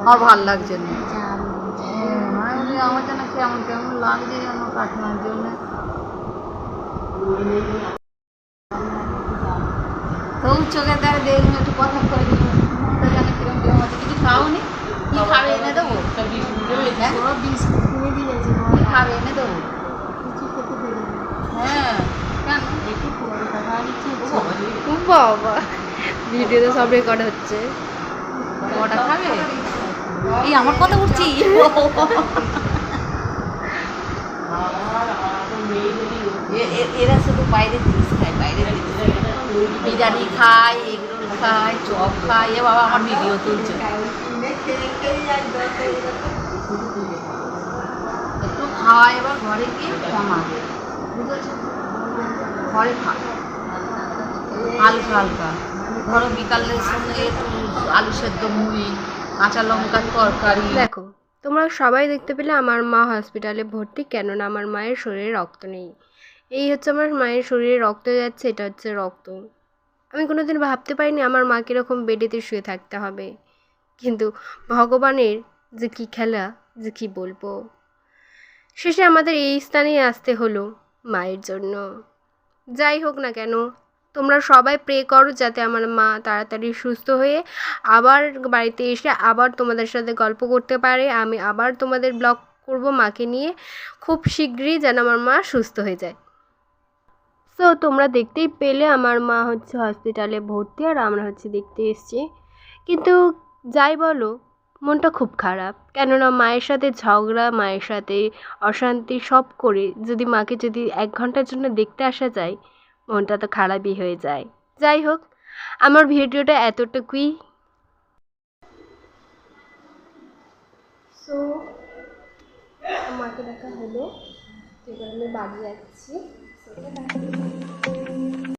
আর ভাল লাগছে না, আমার যেন কেমন কেমন লাগছে যেন কাটানোর জন্য। তবু চোখে দেখা দেখুন একটু কথা করে মনটা যেন কিরম কিরম আছে। কিছু খাওনি? কি খাবে এনে দেবো? কি খাবে এনে দেবো? হ্যাঁ কেন? বাবা ভিডিওতে সব রেকর্ড হচ্ছে। ওটা খাবে? এই আমার কথা উঠছি। এরা শুধু বাইরের জিনিস খায়, বাইরের জিনিস বিরিয়ানি খায়, এগরোল খায়, চপ খায়। এ বাবা আমার ভিডিও তুলছে। একটু খাওয়া এবার ঘরে গিয়ে কমাবে, বুঝেছো? ঘরে খায় হালকা হালকা। ধরো বিকালের সঙ্গে একটু আলু সেদ্ধ, মুড়ি, কাঁচা লঙ্কার তরকারি। দেখো তোমরা সবাই দেখতে পেলে আমার মা হসপিটালে ভর্তি, কেননা আমার মায়ের শরীরে রক্ত নেই। এই হচ্ছে আমার মায়ের শরীরে রক্ত যাচ্ছে, এটা হচ্ছে রক্ত। আমি কোনোদিন ভাবতে পারিনি আমার মা কীরকম বেডেতে শুয়ে থাকতে হবে, কিন্তু ভগবানের যে কী খেলা, যে কী বলবো। শেষে আমাদের এই স্থানেই আসতে হলো মায়ের জন্য। যাই হোক না কেন, তোমরা সবাই প্রে করো যাতে আমার মা তাড়াতাড়ি সুস্থ হয়ে আবার বাড়িতে এসে আবার তোমাদের সাথে গল্প করতে পারে। আমি আবার তোমাদের ব্লগ করব মাকে নিয়ে, খুব শীঘ্রই যেন আমার মা সুস্থ হয়ে যায়। সো তোমরা দেখতেই পেলে আমার মা হচ্ছে হসপিটালে ভর্তি, আর আমরা হচ্ছে দেখতে এসেছি। কিন্তু যাই বলো, মনটা খুব খারাপ, কেননা মায়ের সাথে ঝগড়া, মায়ের সাথে অশান্তি সব করে যদি মাকে যদি 1 ঘন্টার জন্য দেখতে আসা যায়, মনটা তো খারাপই হয়ে যায়। যাই হোক, আমার ভিডিওটা এতটুকুই। সো আমাকে দেখা হলো, এবার আমি বাড়ি যাচ্ছি।